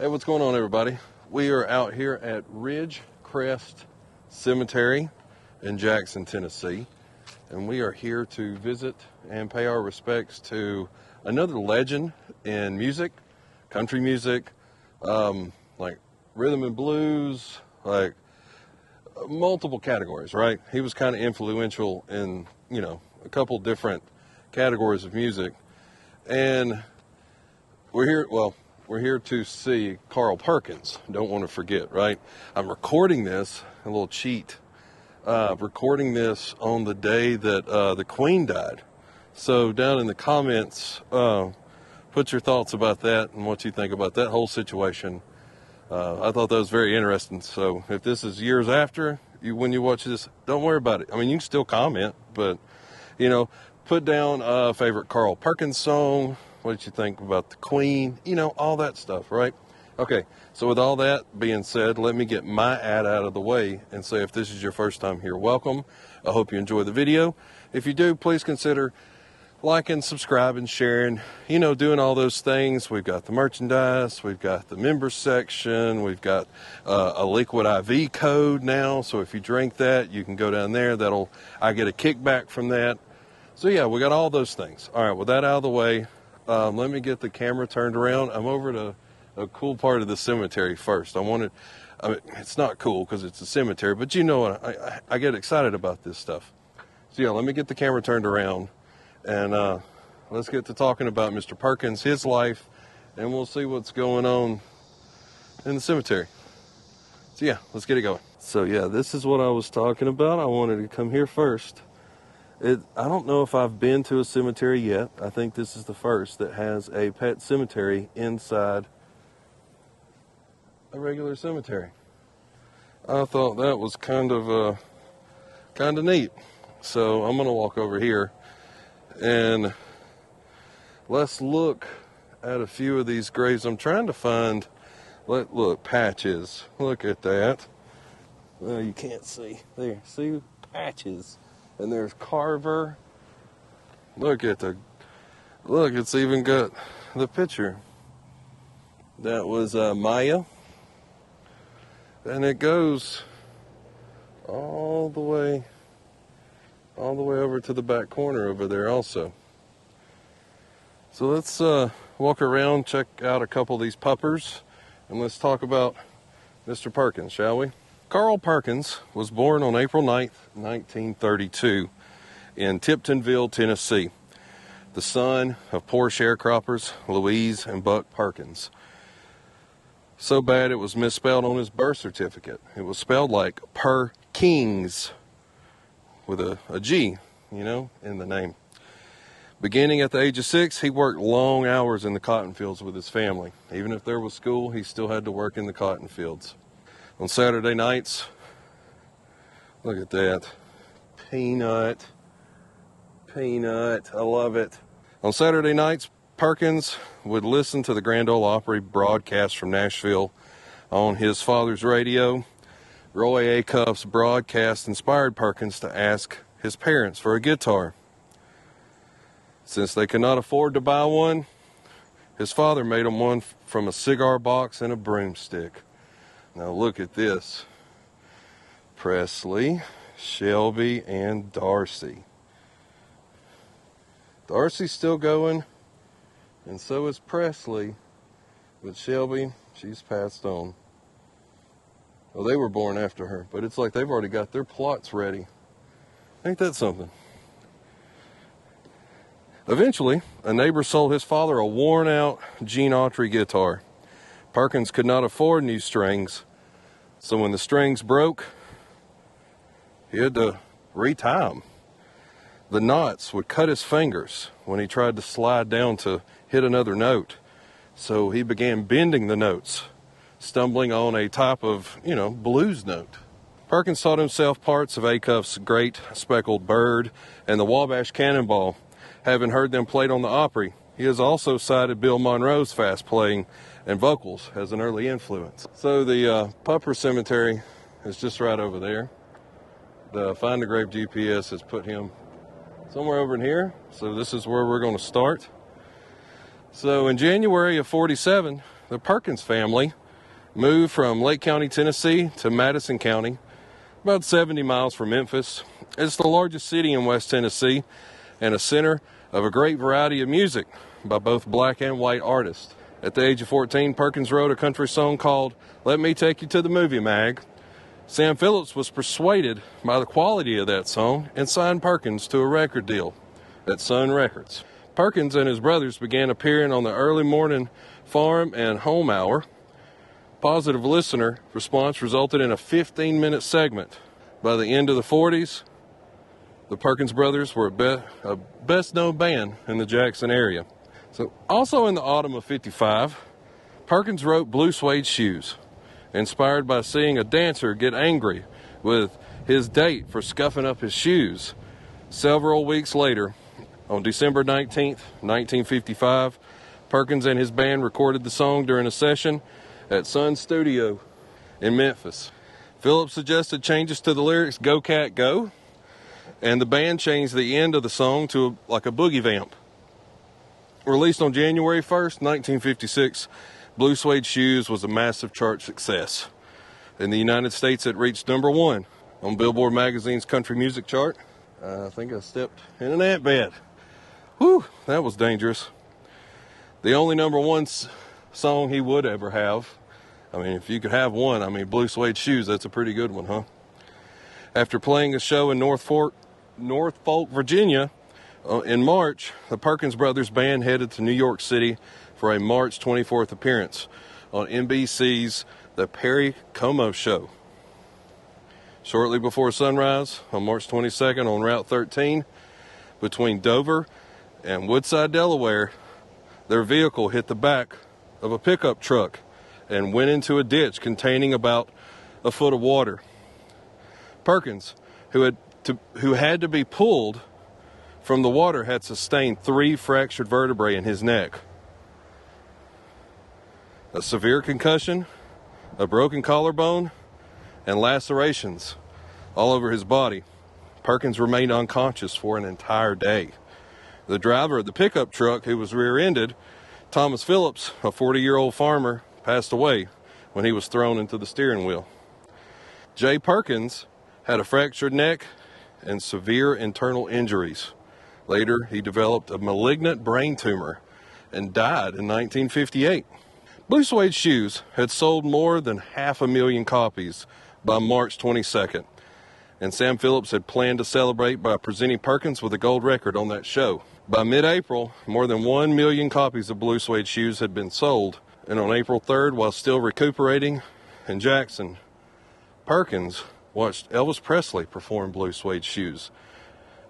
Hey, what's going on, everybody? We are out here at Ridgecrest Cemetery in Jackson, Tennessee, and we are here to visit and pay our respects to another legend in music, country music, like rhythm and blues, like multiple categories, right? He was kind of influential in, a couple different categories of music, and we're here to see Carl Perkins. Don't want to forget, right? I'm recording this, a little cheat, recording this on the day that the Queen died. So down in the comments, put your thoughts about that and what you think about that whole situation. I thought that was very interesting. So if this is years after, when you watch this, don't worry about it. I mean, you can still comment, but, put down a favorite Carl Perkins song. What did you think about the Queen? All that stuff, right? Okay, so with all that being said, let me get my ad out of the way and say, if this is your first time here, welcome. I hope you enjoy the video. If you do, please consider liking, subscribing, sharing, doing all those things. We've got the merchandise, we've got the members section, we've got a liquid IV code now. So if you drink that, you can go down there. I get a kickback from that. So yeah, we got all those things. All right, with that out of the way, let me get the camera turned around. I'm over to a cool part of the cemetery first. It's not cool because it's a cemetery, but I get excited about this stuff. So yeah, let me get the camera turned around and let's get to talking about Mr. Perkins, his life, and we'll see what's going on in the cemetery. So yeah, let's get it going. So yeah, this is what I was talking about. I wanted to come here first. I don't know if I've been to a cemetery yet. I think this is the first that has a pet cemetery inside a regular cemetery. I thought that was kind of neat. So I'm going to walk over here and let's look at a few of these graves. I'm trying to find, look, patches. Look at that. Well, you can't see. There, see patches. And there's Carver. Look, it's even got the picture. That was Maya. And it goes all the way over to the back corner over there also. So let's walk around, check out a couple of these puppers, and let's talk about Mr. Perkins, shall we? Carl Perkins was born on April 9th, 1932 in Tiptonville, Tennessee, the son of poor sharecroppers Louise and Buck Perkins. So bad it was misspelled on his birth certificate. It was spelled like Perkins with a G, in the name. Beginning at the age of 6, he worked long hours in the cotton fields with his family. Even if there was school, he still had to work in the cotton fields. On Saturday nights, look at that, peanut, I love it. On Saturday nights, Perkins would listen to the Grand Ole Opry broadcast from Nashville on his father's radio. Roy Acuff's broadcast inspired Perkins to ask his parents for a guitar. Since they could not afford to buy one, his father made him one from a cigar box and a broomstick. Now look at this. Presley, Shelby, and Darcy. Darcy's still going, and so is Presley. But Shelby, she's passed on. Well, they were born after her, but it's like they've already got their plots ready. Ain't that something? Eventually, a neighbor sold his father a worn-out Gene Autry guitar. Perkins could not afford new strings, so when the strings broke, he had to retie them. The knots would cut his fingers when he tried to slide down to hit another note, so he began bending the notes, stumbling on a type of, blues note. Perkins taught himself parts of Acuff's Great Speckled Bird and the Wabash Cannonball, having heard them played on the Opry. He has also cited Bill Monroe's fast playing and vocals as an early influence. So the Pupper Cemetery is just right over there. The Find a Grave GPS has put him somewhere over in here. So this is where we're going to start. So in January of '47, the Perkins family moved from Lake County, Tennessee to Madison County, about 70 miles from Memphis. It's the largest city in West Tennessee and a center of a great variety of music by both black and white artists. At the age of 14, Perkins wrote a country song called Let Me Take You to the Movie Mag. Sam Phillips was persuaded by the quality of that song and signed Perkins to a record deal at Sun Records. Perkins and his brothers began appearing on the early morning farm and home hour. Positive listener response resulted in a 15-minute segment. By the end of the 40s, the Perkins brothers were a best-known band in the Jackson area. So, also in the autumn of '55, Perkins wrote Blue Suede Shoes, inspired by seeing a dancer get angry with his date for scuffing up his shoes. Several weeks later, on December 19th, 1955, Perkins and his band recorded the song during a session at Sun Studio in Memphis. Phillips suggested changes to the lyrics, "Go Cat Go," and the band changed the end of the song to a boogie vamp. Released on January 1st, 1956, Blue Suede Shoes was a massive chart success. In the United States, it reached #1 on Billboard magazine's country music chart. I think I stepped in an ant bed. Whew, that was dangerous. The only #1 song he would ever have. I mean, if you could have one, Blue Suede Shoes, that's a pretty good one, huh? After playing a show in Norfolk, Virginia, in March, the Perkins Brothers Band headed to New York City for a March 24th appearance on NBC's The Perry Como Show. Shortly before sunrise, on March 22nd, on Route 13, between Dover and Woodside, Delaware, their vehicle hit the back of a pickup truck and went into a ditch containing about a foot of water. Perkins, who had to be pulled from the water, had sustained 3 fractured vertebrae in his neck, a severe concussion, a broken collarbone, and lacerations all over his body. Perkins remained unconscious for an entire day. The driver of the pickup truck, who was rear-ended, Thomas Phillips, a 40-year-old farmer, passed away when he was thrown into the steering wheel. Jay Perkins had a fractured neck and severe internal injuries. Later, he developed a malignant brain tumor and died in 1958. Blue Suede Shoes had sold more than 500,000 copies by March 22nd, and Sam Phillips had planned to celebrate by presenting Perkins with a gold record on that show. By mid-April, more than 1 million copies of Blue Suede Shoes had been sold, and on April 3rd, while still recuperating in Jackson, Perkins watched Elvis Presley perform Blue Suede Shoes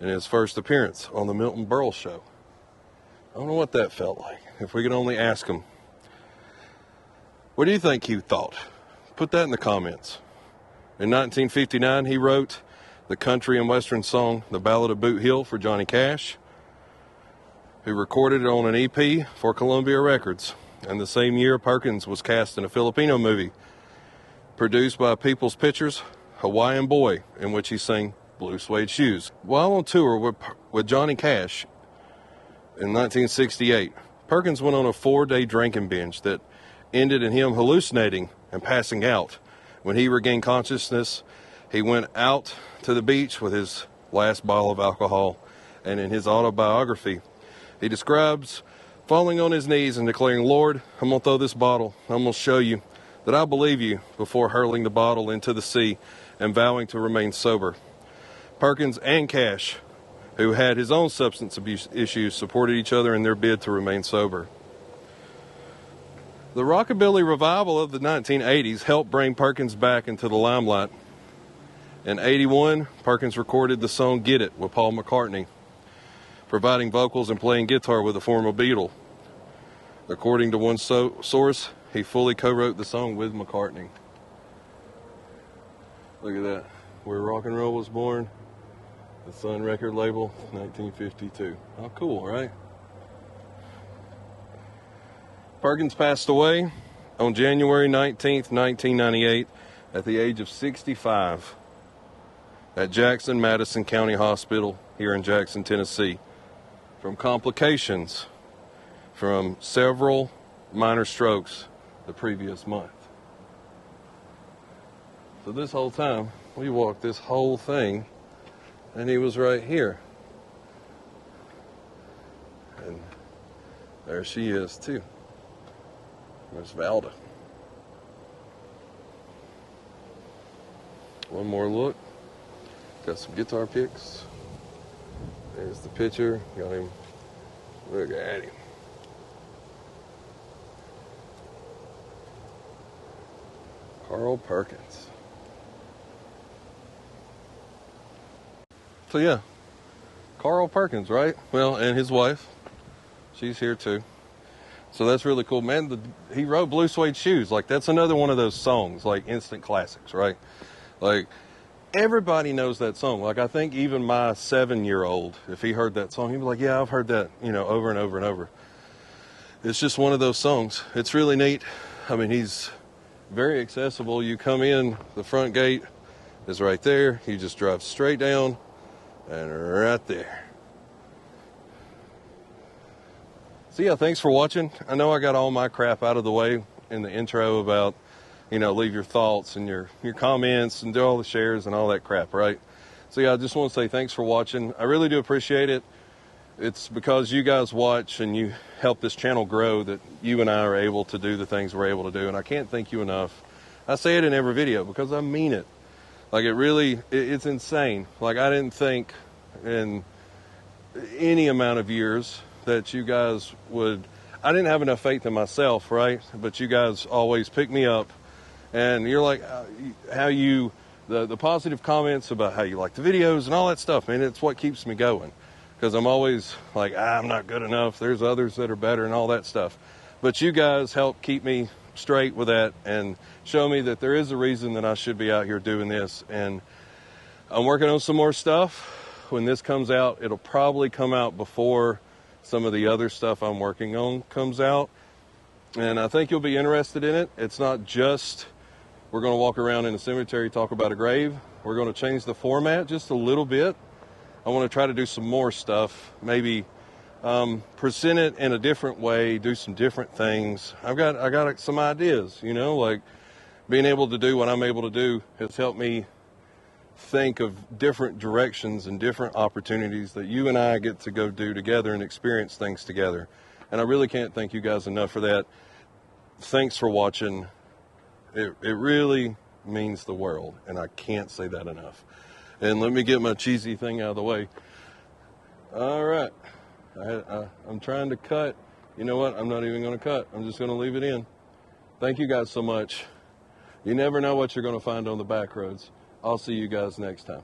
in his first appearance on the Milton Berle Show. I don't know what that felt like. If we could only ask him. What do you think he thought? Put that in the comments. In 1959, he wrote the country and western song, The Ballad of Boot Hill, for Johnny Cash, who recorded it on an EP for Columbia Records. And the same year, Perkins was cast in a Filipino movie produced by People's Pictures, Hawaiian Boy, in which he sang Blue Suede Shoes. While on tour with Johnny Cash in 1968, Perkins went on a 4-day drinking binge that ended in him hallucinating and passing out. When he regained consciousness, he went out to the beach with his last bottle of alcohol, and in his autobiography, he describes falling on his knees and declaring, "Lord, I'm going to throw this bottle. I'm going to show you that I believe you," before hurling the bottle into the sea and vowing to remain sober. Perkins and Cash, who had his own substance abuse issues, supported each other in their bid to remain sober. The Rockabilly revival of the 1980s helped bring Perkins back into the limelight. In '81, Perkins recorded the song Get It with Paul McCartney, providing vocals and playing guitar with a former Beatle. According to one source, he fully co-wrote the song with McCartney. Look at that. Where rock and roll was born, the Sun record label, 1952. How cool, right? Perkins passed away on January 19th, 1998, at the age of 65 at Jackson Madison County Hospital here in Jackson, Tennessee, from complications from several minor strokes the previous month. So this whole time, we walked this whole thing, and he was right here. And there she is, too. There's Valda. One more look. Got some guitar picks. There's the picture. Got him. Look at him. Carl Perkins. So yeah, Carl Perkins, right? Well, and his wife, she's here too. So that's really cool, man. He wrote Blue Suede Shoes. Like, that's another one of those songs, like instant classics, right? Like, everybody knows that song. Like, I think even my 7-year-old, if he heard that song, he'd be like, yeah, I've heard that, over and over and over. It's just one of those songs. It's really neat. I mean, he's very accessible. You come in, the front gate is right there. You just drive straight down. And right there. So yeah, thanks for watching. I know I got all my crap out of the way in the intro about, leave your thoughts and your comments and do all the shares and all that crap, right? So yeah, I just want to say thanks for watching. I really do appreciate it. It's because you guys watch and you help this channel grow that you and I are able to do the things we're able to do. And I can't thank you enough. I say it in every video because I mean it. Like, it's insane. Like, I didn't think in any amount of years that you guys would, I didn't have enough faith in myself, right? But you guys always pick me up, and you're like, the positive comments about how you like the videos and all that stuff, man, it's what keeps me going. Because I'm always like, I'm not good enough. There's others that are better and all that stuff. But you guys help keep me straight with that and show me that there is a reason that I should be out here doing this. And I'm working on some more stuff. When this comes out, it'll probably come out before some of the other stuff I'm working on comes out. And I think you'll be interested in it. It's not just we're going to walk around in a cemetery, talk about a grave. We're going to change the format just a little bit. I want to try to do some more stuff, maybe present it in a different way, do some different things. I got some ideas, like being able to do what I'm able to do has helped me think of different directions and different opportunities that you and I get to go do together and experience things together. And I really can't thank you guys enough for that. Thanks for watching. It really means the world, and I can't say that enough. And let me get my cheesy thing out of the way. All right. I'm trying to cut. You know what? I'm not even going to cut. I'm just going to leave it in. Thank you guys so much. You never know what you're going to find on the back roads. I'll see you guys next time.